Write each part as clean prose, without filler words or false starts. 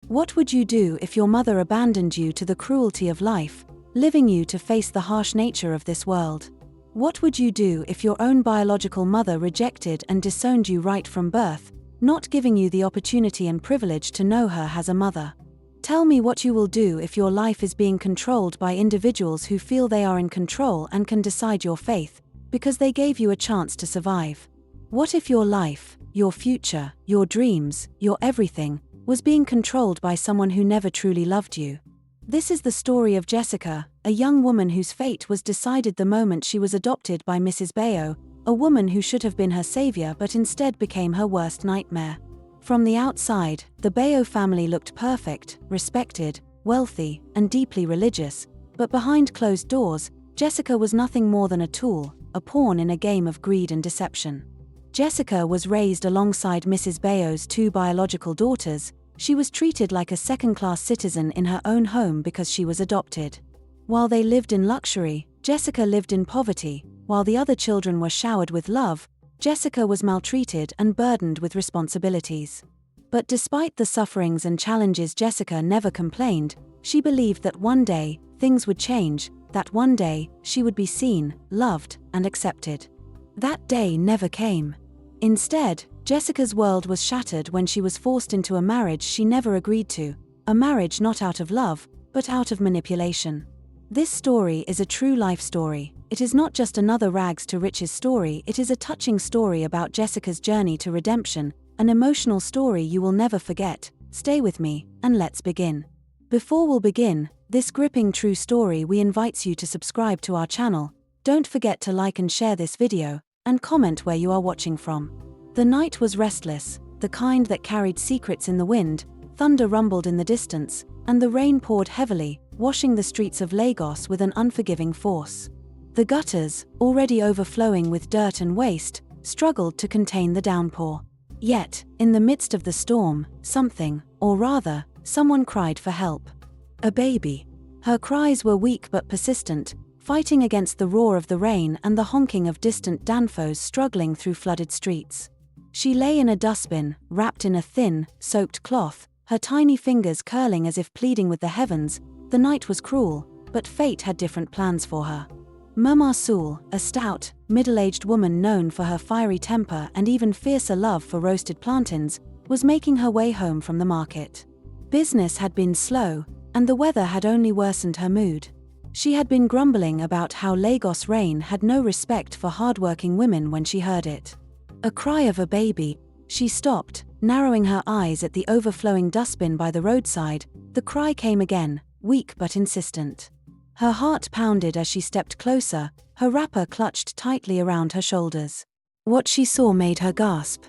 What would you do if your mother abandoned you to the cruelty of life, leaving you to face the harsh nature of this world? What would you do if your own biological mother rejected and disowned you right from birth, not giving you the opportunity and privilege to know her as a mother? Tell me what you will do if your life is being controlled by individuals who feel they are in control and can decide your fate, because they gave you a chance to survive. What if your life, your future, your dreams, your everything, was being controlled by someone who never truly loved you? This is the story of Jesica, a young woman whose fate was decided the moment she was adopted by Mrs. Bayo, a woman who should have been her savior but instead became her worst nightmare. From the outside, the Bayo family looked perfect, respected, wealthy, and deeply religious, but behind closed doors, Jesica was nothing more than a tool, a pawn in a game of greed and deception. Jesica was raised alongside Mrs. Bayo's two biological daughters. She was treated like a second-class citizen in her own home because she was adopted. While they lived in luxury, Jesica lived in poverty. While the other children were showered with love, Jesica was maltreated and burdened with responsibilities. But despite the sufferings and challenges, Jesica never complained. She believed that one day, things would change, that one day, she would be seen, loved, and accepted. That day never came. Instead, Jessica's world was shattered when she was forced into a marriage she never agreed to, a marriage not out of love, but out of manipulation. This story is a true life story. It is not just another rags to riches story, it is a touching story about Jessica's journey to redemption, an emotional story you will never forget. Stay with me, and let's begin. Before we'll begin this gripping true story, we invite you to subscribe to our channel. Don't forget to like and share this video, and comment where you are watching from. The night was restless, the kind that carried secrets in the wind. Thunder rumbled in the distance, and the rain poured heavily, washing the streets of Lagos with an unforgiving force. The gutters, already overflowing with dirt and waste, struggled to contain the downpour. Yet, in the midst of the storm, something, or rather, someone cried for help. A baby. Her cries were weak but persistent, fighting against the roar of the rain and the honking of distant danfos struggling through flooded streets. She lay in a dustbin, wrapped in a thin, soaked cloth, her tiny fingers curling as if pleading with the heavens. The night was cruel, but fate had different plans for her. Mama Sul, a stout, middle-aged woman known for her fiery temper and even fiercer love for roasted plantains, was making her way home from the market. Business had been slow, and the weather had only worsened her mood. She had been grumbling about how Lagos rain had no respect for hardworking women when she heard it. A cry of a baby. She stopped, narrowing her eyes at the overflowing dustbin by the roadside. The cry came again, weak but insistent. Her heart pounded as she stepped closer, her wrapper clutched tightly around her shoulders. What she saw made her gasp.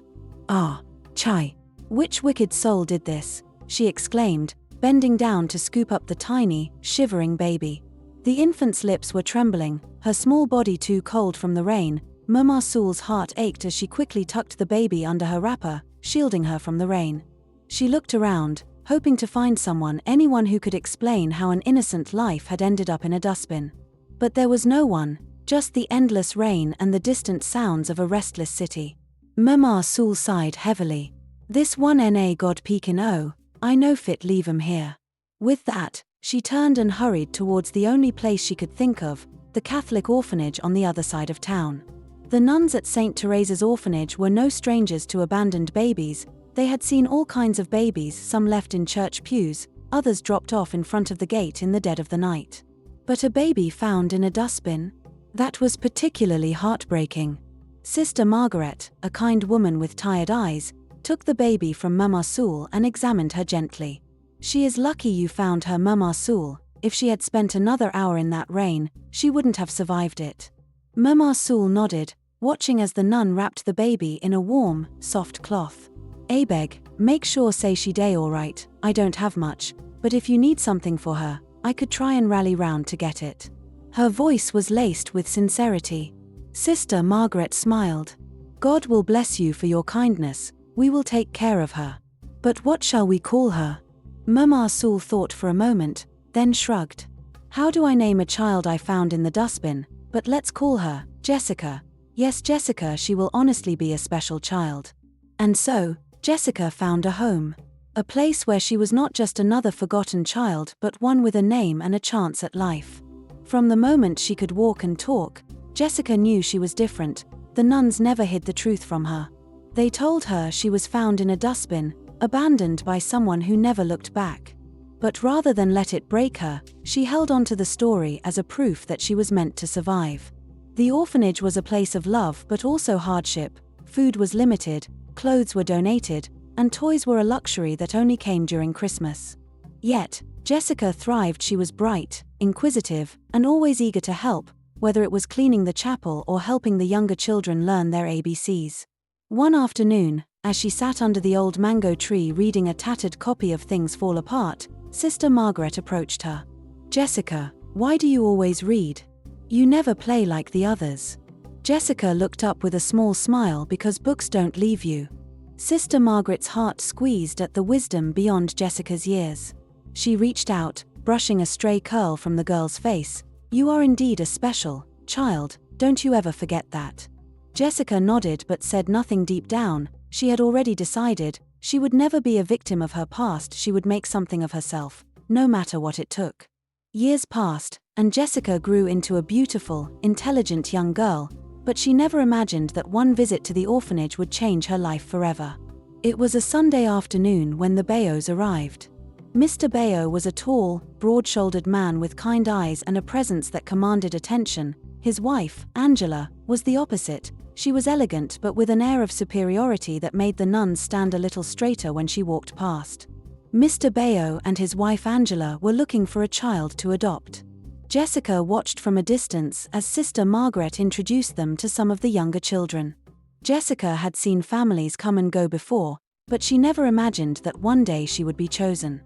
"Ah, Chai. Which wicked soul did this?" she exclaimed, bending down to scoop up the tiny, shivering baby. The infant's lips were trembling, her small body too cold from the rain. Mama Sul's heart ached as she quickly tucked the baby under her wrapper, shielding her from the rain. She looked around, hoping to find anyone who could explain how an innocent life had ended up in a dustbin. But there was no one, just the endless rain and the distant sounds of a restless city. Mama Sul sighed heavily. "This one na God peekin' oh, I no fit leave 'em here." With that, she turned and hurried towards the only place she could think of, the Catholic orphanage on the other side of town. The nuns at St. Teresa's orphanage were no strangers to abandoned babies. They had seen all kinds of babies, some left in church pews, others dropped off in front of the gate in the dead of the night. But a baby found in a dustbin? That was particularly heartbreaking. Sister Margaret, a kind woman with tired eyes, took the baby from Mama Sul and examined her gently. "She is lucky you found her, Mama Sul. If she had spent another hour in that rain, she wouldn't have survived it." Mama Sul nodded, watching as the nun wrapped the baby in a warm, soft cloth. "Abeg, make sure say she day alright. I don't have much, but if you need something for her, I could try and rally round to get it." Her voice was laced with sincerity. Sister Margaret smiled. "God will bless you for your kindness. We will take care of her. But what shall we call her?" Mama Sul thought for a moment, then shrugged. "How do I name a child I found in the dustbin? But let's call her Jesica. Yes, Jesica, she will honestly be a special child." And so, Jesica found a home. A place where she was not just another forgotten child but one with a name and a chance at life. From the moment she could walk and talk, Jesica knew she was different. The nuns never hid the truth from her. They told her she was found in a dustbin, abandoned by someone who never looked back. But rather than let it break her, she held on to the story as a proof that she was meant to survive. The orphanage was a place of love but also hardship. Food was limited, clothes were donated, and toys were a luxury that only came during Christmas. Yet, Jesica thrived. She was bright, inquisitive, and always eager to help, whether it was cleaning the chapel or helping the younger children learn their ABCs. One afternoon, as she sat under the old mango tree reading a tattered copy of Things Fall Apart, Sister Margaret approached her. "Jesica, why do you always read? You never play like the others." Jesica looked up with a small smile. "Because books don't leave you." Sister Margaret's heart squeezed at the wisdom beyond Jessica's years. She reached out, brushing a stray curl from the girl's face. "You are indeed a special child, don't you ever forget that." Jesica nodded but said nothing. Deep down, she had already decided she would never be a victim of her past. She would make something of herself, no matter what it took. Years passed, and Jesica grew into a beautiful, intelligent young girl, but she never imagined that one visit to the orphanage would change her life forever. It was a Sunday afternoon when the Bayos arrived. Mr. Bayo was a tall, broad-shouldered man with kind eyes and a presence that commanded attention. His wife, Angela, was the opposite. She was elegant but with an air of superiority that made the nuns stand a little straighter when she walked past. Mr. Bayo and his wife Angela were looking for a child to adopt. Jesica watched from a distance as Sister Margaret introduced them to some of the younger children. Jesica had seen families come and go before, but she never imagined that one day she would be chosen.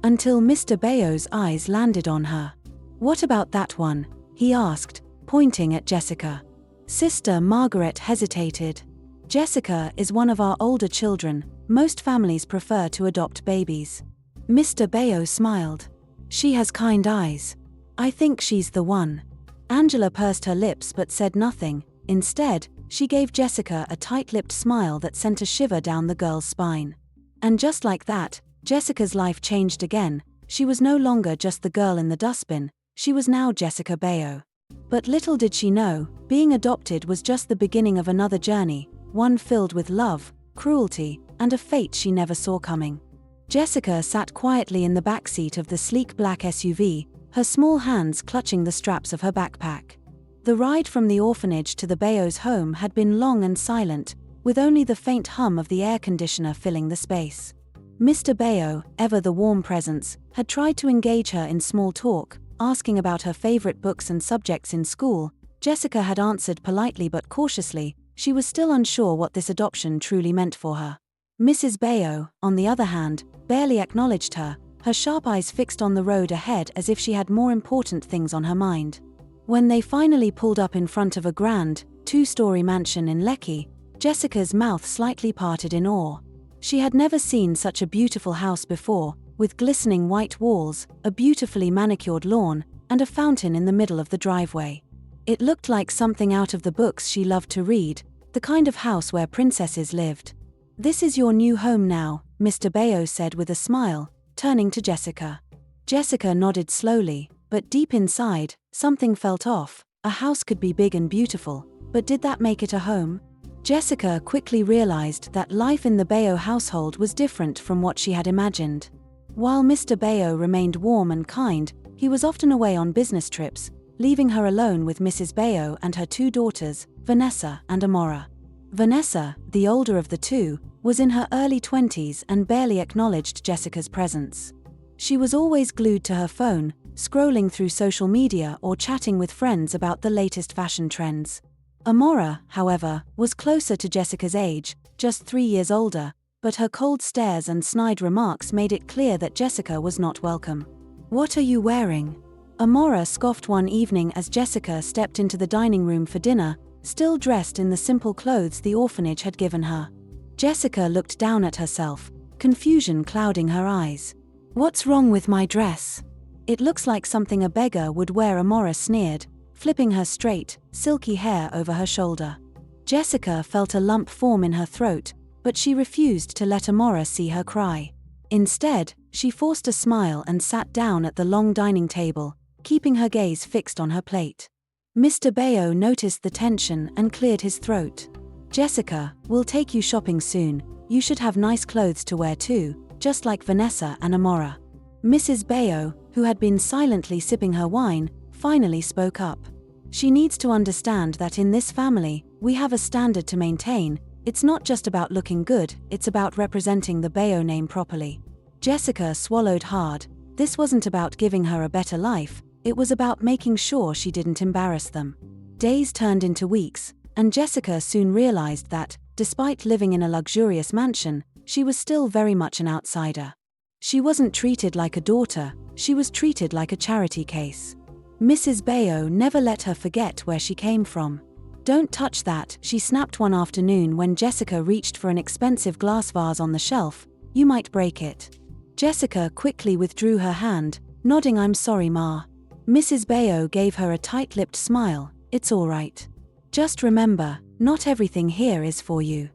Until Mr. Bayo's eyes landed on her. "What about that one?" he asked, pointing at Jesica. Sister Margaret hesitated. "Jesica is one of our older children. Most families prefer to adopt babies." Mr. Bayo smiled. "She has kind eyes. I think she's the one." Angela pursed her lips but said nothing. Instead, she gave Jesica a tight-lipped smile that sent a shiver down the girl's spine. And just like that, Jessica's life changed again. She was no longer just the girl in the dustbin, she was now Jesica Bayo. But little did she know, being adopted was just the beginning of another journey, one filled with love, cruelty, and a fate she never saw coming. Jesica sat quietly in the backseat of the sleek black SUV, her small hands clutching the straps of her backpack. The ride from the orphanage to the Bayos' home had been long and silent, with only the faint hum of the air conditioner filling the space. Mr. Bayo, ever the warm presence, had tried to engage her in small talk, asking about her favorite books and subjects in school. Jesica had answered politely but cautiously. She was still unsure what this adoption truly meant for her. Mrs. Bayo, on the other hand, barely acknowledged her, her sharp eyes fixed on the road ahead as if she had more important things on her mind. When they finally pulled up in front of a grand, two-story mansion in Lekki, Jessica's mouth slightly parted in awe. She had never seen such a beautiful house before, with glistening white walls, a beautifully manicured lawn, and a fountain in the middle of the driveway. It looked like something out of the books she loved to read, the kind of house where princesses lived. "This is your new home now," Mr. Bayo said with a smile, turning to Jesica. Jesica nodded slowly, but deep inside, something felt off. A house could be big and beautiful, but did that make it a home? Jesica quickly realized that life in the Bayo household was different from what she had imagined. While Mr. Bayo remained warm and kind, he was often away on business trips, leaving her alone with Mrs. Bayo and her two daughters, Vanessa and Amora. Vanessa, the older of the two, was in her early 20s and barely acknowledged Jessica's presence. She was always glued to her phone, scrolling through social media or chatting with friends about the latest fashion trends. Amora, however, was closer to Jessica's age, just 3 years older, but her cold stares and snide remarks made it clear that Jesica was not welcome. "What are you wearing?" Amora scoffed one evening as Jesica stepped into the dining room for dinner, still dressed in the simple clothes the orphanage had given her. Jesica looked down at herself, confusion clouding her eyes. "What's wrong with my dress? It looks like something a beggar would wear," Amora sneered, flipping her straight, silky hair over her shoulder. Jesica felt a lump form in her throat, but she refused to let Amora see her cry. Instead, she forced a smile and sat down at the long dining table, keeping her gaze fixed on her plate. Mr. Bayo noticed the tension and cleared his throat. "Jessica, we'll take you shopping soon. You should have nice clothes to wear too, just like Vanessa and Amora." Mrs. Bayo, who had been silently sipping her wine, finally spoke up. "She needs to understand that in this family, we have a standard to maintain. It's not just about looking good, it's about representing the Bayo name properly." Jessica swallowed hard. This wasn't about giving her a better life, it was about making sure she didn't embarrass them. Days turned into weeks, and Jessica soon realized that, despite living in a luxurious mansion, she was still very much an outsider. She wasn't treated like a daughter, she was treated like a charity case. Mrs. Bayo never let her forget where she came from. "Don't touch that," she snapped one afternoon when Jessica reached for an expensive glass vase on the shelf. "You might break it." Jessica quickly withdrew her hand, nodding, "I'm sorry, Ma." Mrs. Bayo gave her a tight-lipped smile. "It's all right. Just remember, not everything here is for you."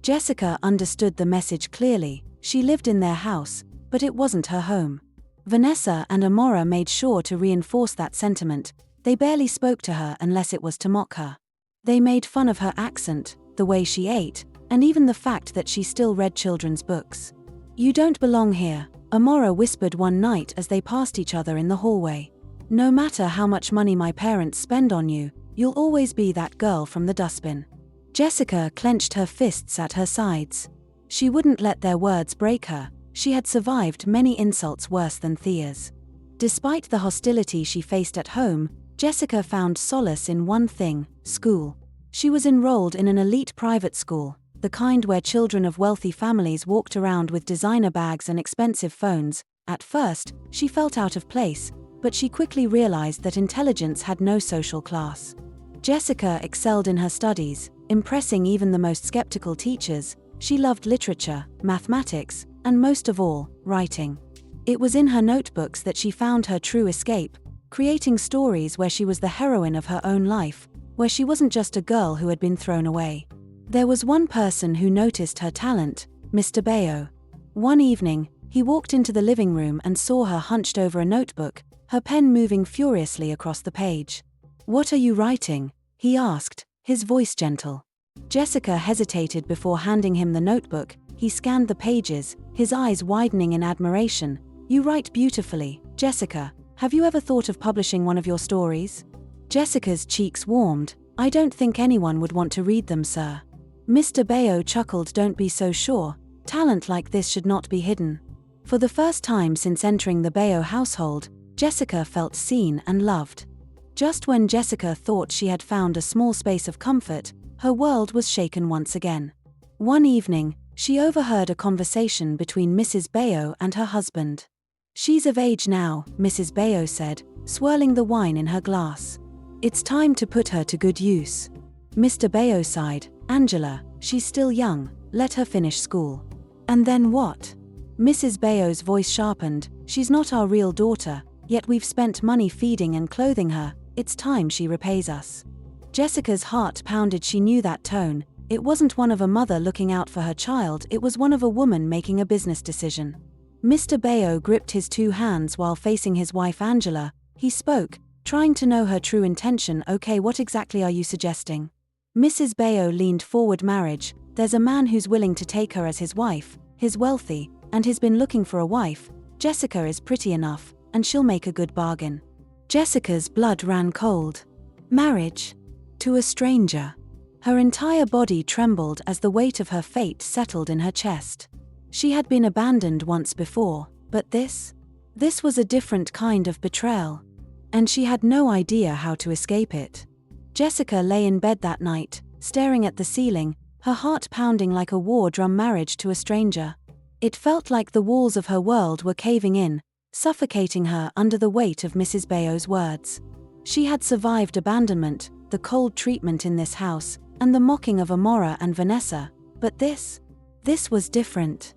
Jessica understood the message clearly. She lived in their house, but it wasn't her home. Vanessa and Amora made sure to reinforce that sentiment. They barely spoke to her unless it was to mock her. They made fun of her accent, the way she ate, and even the fact that she still read children's books. "You don't belong here," Amora whispered one night as they passed each other in the hallway. "No matter how much money my parents spend on you, you'll always be that girl from the dustbin." Jessica clenched her fists at her sides. She wouldn't let their words break her. She had survived many insults worse than Thea's. Despite the hostility she faced at home, Jessica found solace in one thing: school. She was enrolled in an elite private school, the kind where children of wealthy families walked around with designer bags and expensive phones. At first, she felt out of place, but she quickly realized that intelligence had no social class. Jessica excelled in her studies, impressing even the most skeptical teachers. She loved literature, mathematics, and most of all, writing. It was in her notebooks that she found her true escape, creating stories where she was the heroine of her own life, where she wasn't just a girl who had been thrown away. There was one person who noticed her talent: Mr. Bayo. One evening, he walked into the living room and saw her hunched over a notebook, her pen moving furiously across the page. "What are you writing?" he asked, his voice gentle. Jessica hesitated before handing him the notebook. He scanned the pages, his eyes widening in admiration. "You write beautifully, Jessica. Have you ever thought of publishing one of your stories?" Jessica's cheeks warmed. "I don't think anyone would want to read them, sir." Mr. Bayo chuckled. "Don't be so sure. Talent like this should not be hidden." For the first time since entering the Bayo household, Jessica felt seen and loved. Just when Jessica thought she had found a small space of comfort, her world was shaken once again. One evening, she overheard a conversation between Mrs. Bayo and her husband. "She's of age now," Mrs. Bayo said, swirling the wine in her glass. "It's time to put her to good use." Mr. Bayo sighed. "Angela, she's still young, let her finish school." "And then what?" Mrs. Bayo's voice sharpened. "She's not our real daughter, yet we've spent money feeding and clothing her. It's time she repays us." Jessica's heart pounded. She knew that tone. It wasn't one of a mother looking out for her child, it was one of a woman making a business decision. Mr. Bayo gripped his two hands while facing his wife Angela. He spoke, trying to know her true intention. "Okay, what exactly are you suggesting?" Mrs. Bayo leaned forward. "Marriage. There's a man who's willing to take her as his wife, he's wealthy, and he's been looking for a wife. Jessica is pretty enough, and she'll make a good bargain." Jessica's blood ran cold. Marriage? To a stranger? Her entire body trembled as the weight of her fate settled in her chest. She had been abandoned once before, but this was a different kind of betrayal. And she had no idea how to escape it. Jessica lay in bed that night, staring at the ceiling, her heart pounding like a war drum. Marriage to a stranger. It felt like the walls of her world were caving in, suffocating her under the weight of Mrs. Bayo's words. She had survived abandonment, the cold treatment in this house, and the mocking of Amora and Vanessa, but this was different.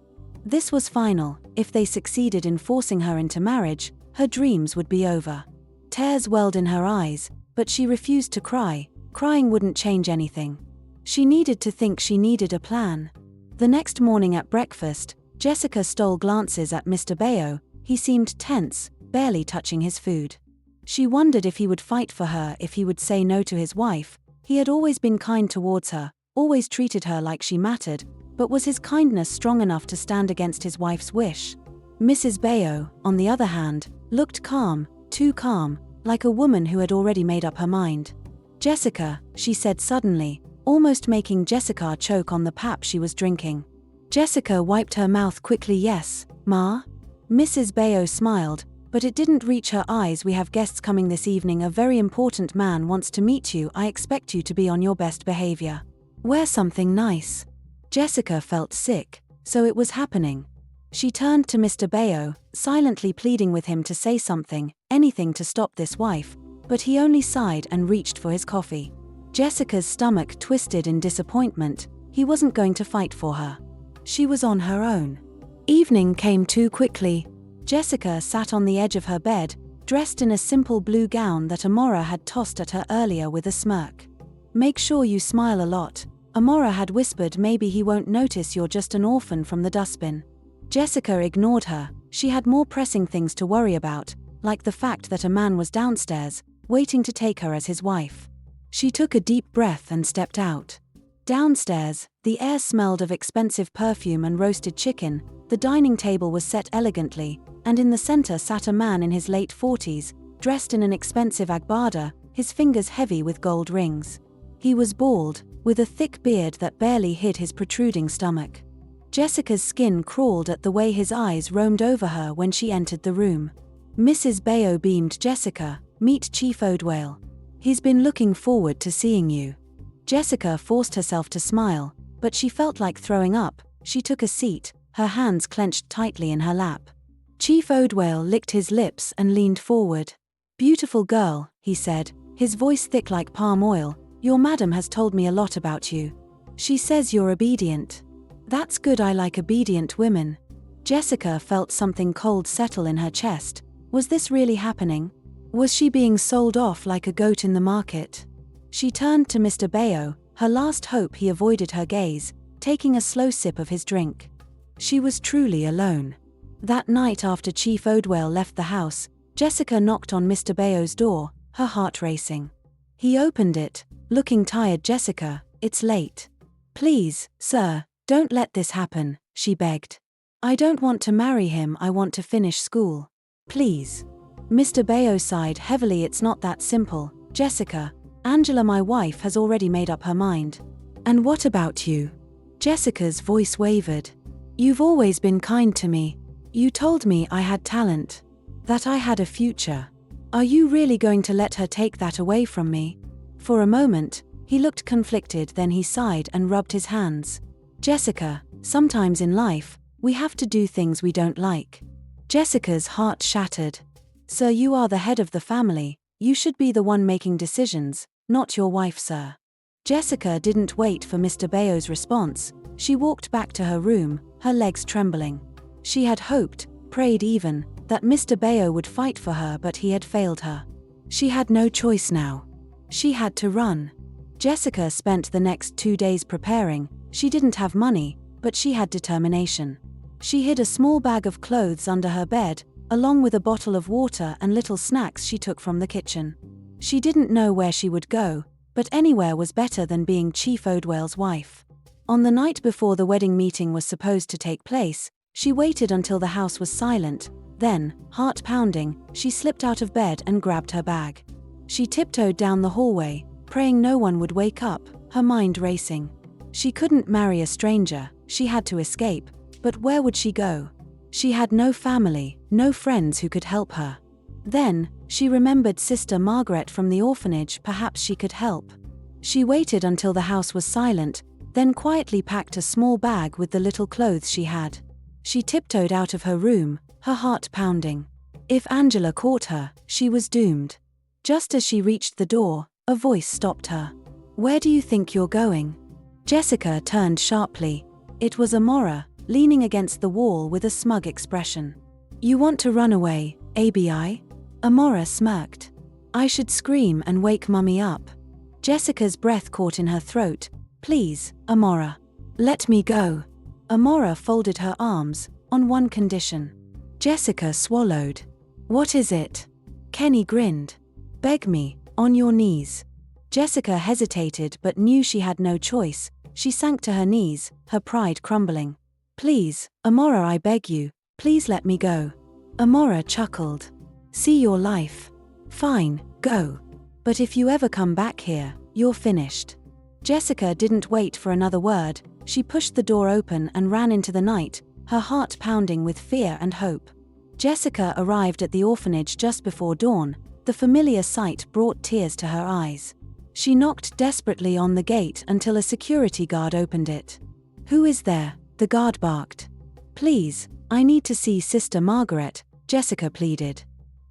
This was final. If they succeeded in forcing her into marriage, her dreams would be over. Tears welled in her eyes, but she refused to cry. Crying wouldn't change anything. She needed to think. She needed a plan. The next morning at breakfast, Jessica stole glances at Mr. Bayo. He seemed tense, barely touching his food. She wondered if he would fight for her, if he would say no to his wife. He had always been kind towards her, always treated her like she mattered, but was his kindness strong enough to stand against his wife's wish? Mrs. Bayo, on the other hand, looked calm, too calm, like a woman who had already made up her mind. "Jessica," she said suddenly, almost making Jessica choke on the pap she was drinking. Jessica wiped her mouth quickly. "Yes, Ma?" Mrs. Bayo smiled, but it didn't reach her eyes. "We have guests coming this evening. A very important man wants to meet you. I expect you to be on your best behavior. Wear something nice." Jessica felt sick, so it was happening. She turned to Mr. Bayo, silently pleading with him to say something, anything to stop this wife, but he only sighed and reached for his coffee. Jessica's stomach twisted in disappointment. He wasn't going to fight for her. She was on her own. Evening came too quickly. Jessica sat on the edge of her bed, dressed in a simple blue gown that Amora had tossed at her earlier with a smirk. "Make sure you smile a lot," Amora had whispered. "Maybe he won't notice you're just an orphan from the dustbin." Jessica ignored her. She had more pressing things to worry about, like the fact that a man was downstairs, waiting to take her as his wife. She took a deep breath and stepped out. Downstairs, the air smelled of expensive perfume and roasted chicken. The dining table was set elegantly, and in the center sat a man in his late 40s, dressed in an expensive agbada, his fingers heavy with gold rings. He was bald, with a thick beard that barely hid his protruding stomach. Jessica's skin crawled at the way his eyes roamed over her when she entered the room. Mrs. Bayo beamed. "Jessica, meet Chief Odwale. He's been looking forward to seeing you." Jessica forced herself to smile, but she felt like throwing up. She took a seat, her hands clenched tightly in her lap. Chief Odwale licked his lips and leaned forward. "Beautiful girl," he said, his voice thick like palm oil. "Your madam has told me a lot about you. She says you're obedient." "That's good. I like obedient women." Jessica felt something cold settle in her chest. Was this really happening? Was she being sold off like a goat in the market? She turned to Mr. Bayo, her last hope. He avoided her gaze, taking a slow sip of his drink. She was truly alone. That night after Chief Odwale left the house, Jessica knocked on Mr. Bayo's door, her heart racing. He opened it, looking tired. "Jessica, it's late. Please, sir, don't let this happen," she begged. "I don't want to marry him. I want to finish school. Please." Mr. Bayo sighed heavily. "It's not that simple, Jessica. Angela, my wife, has already made up her mind." "And what about you?" Jessica's voice wavered. "You've always been kind to me. You told me I had talent, that I had a future. Are you really going to let her take that away from me?" For a moment, he looked conflicted, then he sighed and rubbed his hands. "Jessica, sometimes in life, we have to do things we don't like." Jessica's heart shattered. "Sir, you are the head of the family. You should be the one making decisions, not your wife, sir." Jessica didn't wait for Mr. Bayo's response. She walked back to her room, her legs trembling. She had hoped, prayed even, that Mr. Bayo would fight for her, but he had failed her. She had no choice now. She had to run. Jessica spent the next 2 days preparing. She didn't have money, but she had determination. She hid a small bag of clothes under her bed, along with a bottle of water and little snacks she took from the kitchen. She didn't know where she would go, but anywhere was better than being Chief Odwale's wife. On the night before the wedding meeting was supposed to take place, she waited until the house was silent. Then, heart pounding, she slipped out of bed and grabbed her bag. She tiptoed down the hallway, praying no one would wake up, her mind racing. She couldn't marry a stranger. She had to escape, but where would she go? She had no family, no friends who could help her. Then, she remembered Sister Margaret from the orphanage. Perhaps she could help. She waited until the house was silent, then quietly packed a small bag with the little clothes she had. She tiptoed out of her room, her heart pounding. If Angela caught her, she was doomed. Just as she reached the door, a voice stopped her. "Where do you think you're going?" Jessica turned sharply. It was Amora, leaning against the wall with a smug expression. "You want to run away, ABI?" Amora smirked. "I should scream and wake Mummy up." Jessica's breath caught in her throat. "Please, Amora. Let me go." Amora folded her arms, on one condition. Jessica swallowed. What is it? Kenny grinned. Beg me, on your knees. Jessica hesitated but knew she had no choice. She sank to her knees, her pride crumbling. Please, Amora, I beg you, please let me go. Amora chuckled. See your life. Fine, go. But if you ever come back here, you're finished. Jessica didn't wait for another word. She pushed the door open and ran into the night, her heart pounding with fear and hope. Jessica arrived at the orphanage just before dawn. The familiar sight brought tears to her eyes. She knocked desperately on the gate until a security guard opened it. Who is there? The guard barked. Please, I need to see Sister Margaret, Jessica pleaded.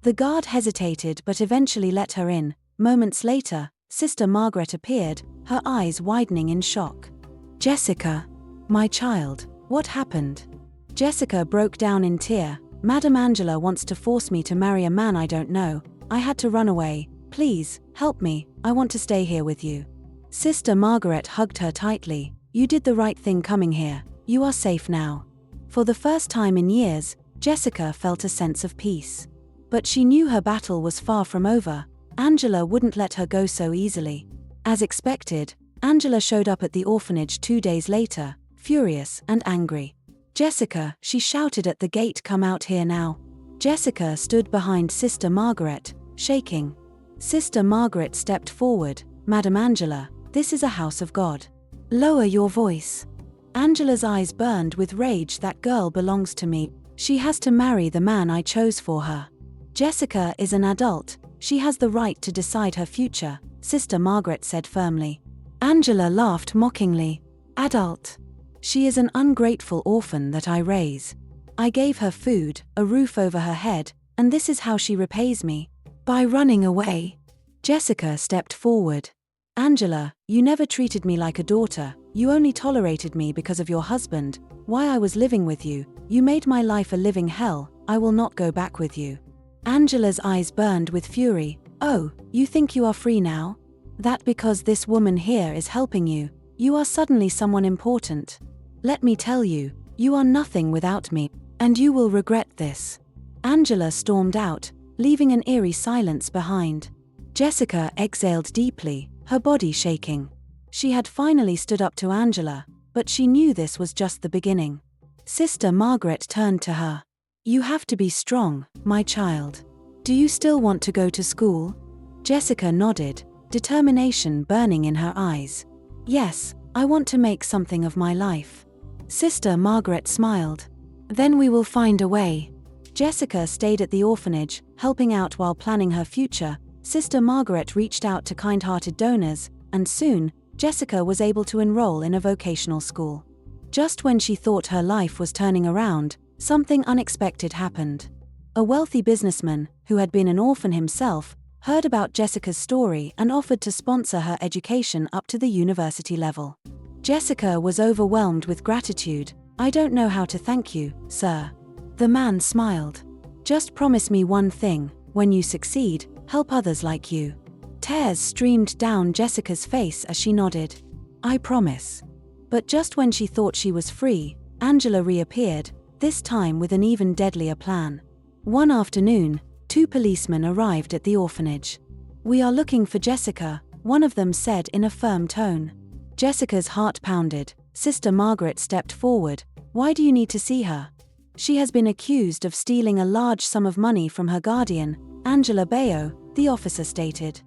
The guard hesitated but eventually let her in. Moments later, Sister Margaret appeared, her eyes widening in shock. Jessica, my child, what happened? Jessica broke down in tear. Madam Angela wants to force me to marry a man I don't know. I had to run away. Please, help me, I want to stay here with you. Sister Margaret hugged her tightly. You did the right thing coming here. You are safe now. For the first time in years, Jessica felt a sense of peace. But she knew her battle was far from over. Angela wouldn't let her go so easily. As expected, Angela showed up at the orphanage 2 days later, furious and angry. Jessica, she shouted at the gate, come out here now. Jessica stood behind Sister Margaret, shaking. Sister Margaret stepped forward. Madam Angela, this is a house of God. Lower your voice. Angela's eyes burned with rage. That girl belongs to me. She has to marry the man I chose for her. Jessica is an adult. She has the right to decide her future, Sister Margaret said firmly. Angela laughed mockingly. Adult. She is an ungrateful orphan that I raise. I gave her food, a roof over her head, and this is how she repays me. By running away. Jessica stepped forward. Angela, you never treated me like a daughter. You only tolerated me because of your husband. While I was living with you, you made my life a living hell. I will not go back with you. Angela's eyes burned with fury. Oh, you think you are free now? That because this woman here is helping you, you are suddenly someone important. Let me tell you, you are nothing without me, and you will regret this. Angela stormed out, leaving an eerie silence behind. Jessica exhaled deeply, her body shaking. She had finally stood up to Angela, but she knew this was just the beginning. Sister Margaret turned to her. You have to be strong, my child. Do you still want to go to school? Jessica nodded, determination burning in her eyes. Yes, I want to make something of my life. Sister Margaret smiled. Then we will find a way. Jessica stayed at the orphanage, helping out while planning her future. Sister Margaret reached out to kind-hearted donors, and soon, Jessica was able to enroll in a vocational school. Just when she thought her life was turning around, something unexpected happened. A wealthy businessman, who had been an orphan himself, heard about Jessica's story and offered to sponsor her education up to the university level. Jessica was overwhelmed with gratitude. I don't know how to thank you, sir. The man smiled. Just promise me one thing, when you succeed, help others like you. Tears streamed down Jessica's face as she nodded. I promise. But just when she thought she was free, Angela reappeared, this time with an even deadlier plan. One afternoon, 2 policemen arrived at the orphanage. We are looking for Jessica, one of them said in a firm tone. Jessica's heart pounded. Sister Margaret stepped forward. Why do you need to see her? She has been accused of stealing a large sum of money from her guardian, Angela Bayo, the officer stated.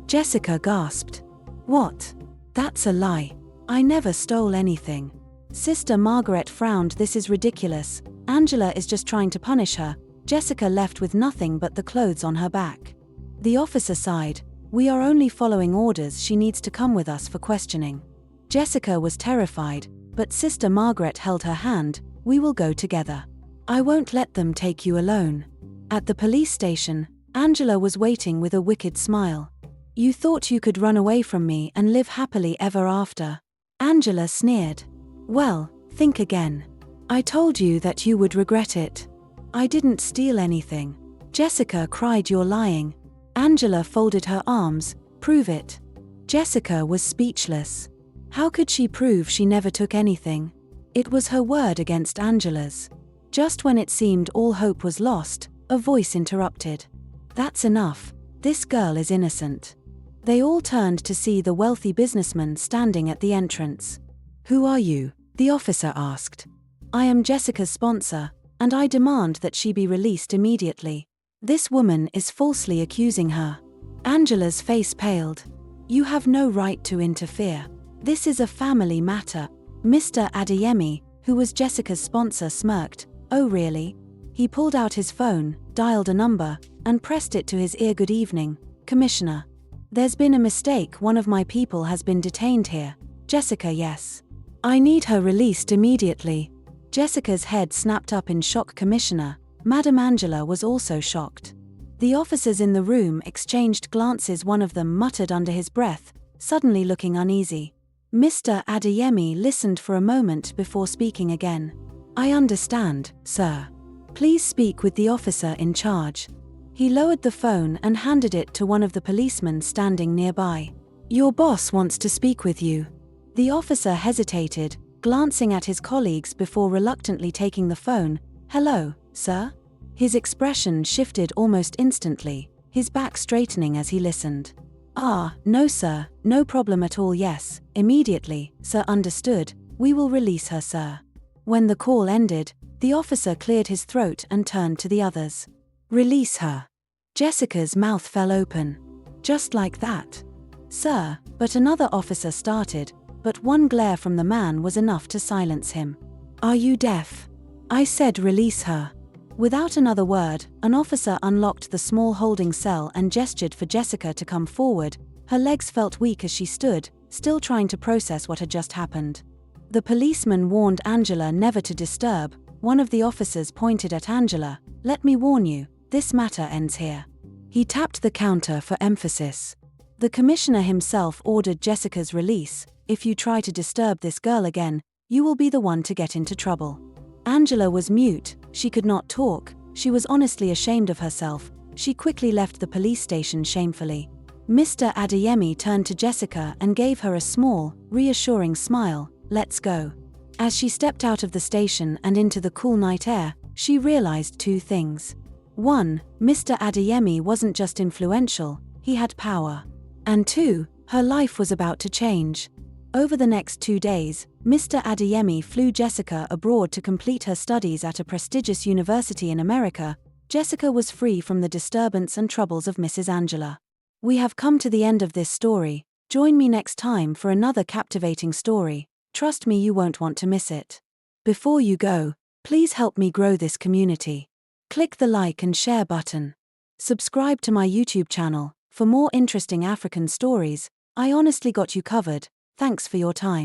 Jessica gasped. What? That's a lie. I never stole anything. Sister Margaret frowned. This is ridiculous. Angela is just trying to punish her. Jessica left with nothing but the clothes on her back. The officer sighed. We are only following orders. She needs to come with us for questioning. Jessica was terrified, but Sister Margaret held her hand. We will go together. I won't let them take you alone. At the police station, Angela was waiting with a wicked smile. You thought you could run away from me and live happily ever after. Angela sneered. Well, think again. I told you that you would regret it. I didn't steal anything. Jessica cried. You're lying. Angela folded her arms. Prove it. Jessica was speechless. How could she prove she never took anything? It was her word against Angela's. Just when it seemed all hope was lost, a voice interrupted. "That's enough. This girl is innocent." They all turned to see the wealthy businessman standing at the entrance. "Who are you?" the officer asked. "I am Jessica's sponsor, and I demand that she be released immediately. This woman is falsely accusing her." Angela's face paled. "You have no right to interfere. This is a family matter." Mr. Adeyemi, who was Jessica's sponsor, smirked. "Oh really?" He pulled out his phone, dialed a number, and pressed it to his ear. "Good evening, Commissioner. There's been a mistake. One of my people has been detained here." "Jessica, yes. I need her released immediately." Jessica's head snapped up in shock. "Commissioner." Madam Angela was also shocked. The officers in the room exchanged glances. One of them muttered under his breath, suddenly looking uneasy. Mr. Adeyemi listened for a moment before speaking again. "I understand, sir. Please speak with the officer in charge." He lowered the phone and handed it to one of the policemen standing nearby. "Your boss wants to speak with you." The officer hesitated, glancing at his colleagues before reluctantly taking the phone. "Hello, sir?" His expression shifted almost instantly, his back straightening as he listened. "Ah, no sir, no problem at all. Yes, immediately, sir. Understood. We will release her, sir." When the call ended, the officer cleared his throat and turned to the others. "Release her." Jessica's mouth fell open. "Just like that?" "Sir," but another officer started, but one glare from the man was enough to silence him. "Are you deaf? I said release her." Without another word, an officer unlocked the small holding cell and gestured for Jessica to come forward. Her legs felt weak as she stood, still trying to process what had just happened. The policeman warned Angela never to disturb. One of the officers pointed at Angela. "Let me warn you, this matter ends here." He tapped the counter for emphasis. The commissioner himself ordered Jessica's release. "If you try to disturb this girl again, you will be the one to get into trouble." Angela was mute. She could not talk. She was honestly ashamed of herself. She quickly left the police station shamefully. Mr. Adeyemi turned to Jessica and gave her a small, reassuring smile. "Let's go." As she stepped out of the station and into the cool night air, she realized two things. One, Mr. Adeyemi wasn't just influential, he had power. And two, her life was about to change. Over the next 2 days, Mr. Adeyemi flew Jessica abroad to complete her studies at a prestigious university in America. Jessica was free from the disturbance and troubles of Mrs. Angela. We have come to the end of this story. Join me next time for another captivating story. Trust me, you won't want to miss it. Before you go, please help me grow this community. Click the like and share button. Subscribe to my YouTube channel for more interesting African stories. I honestly got you covered. Thanks for your time.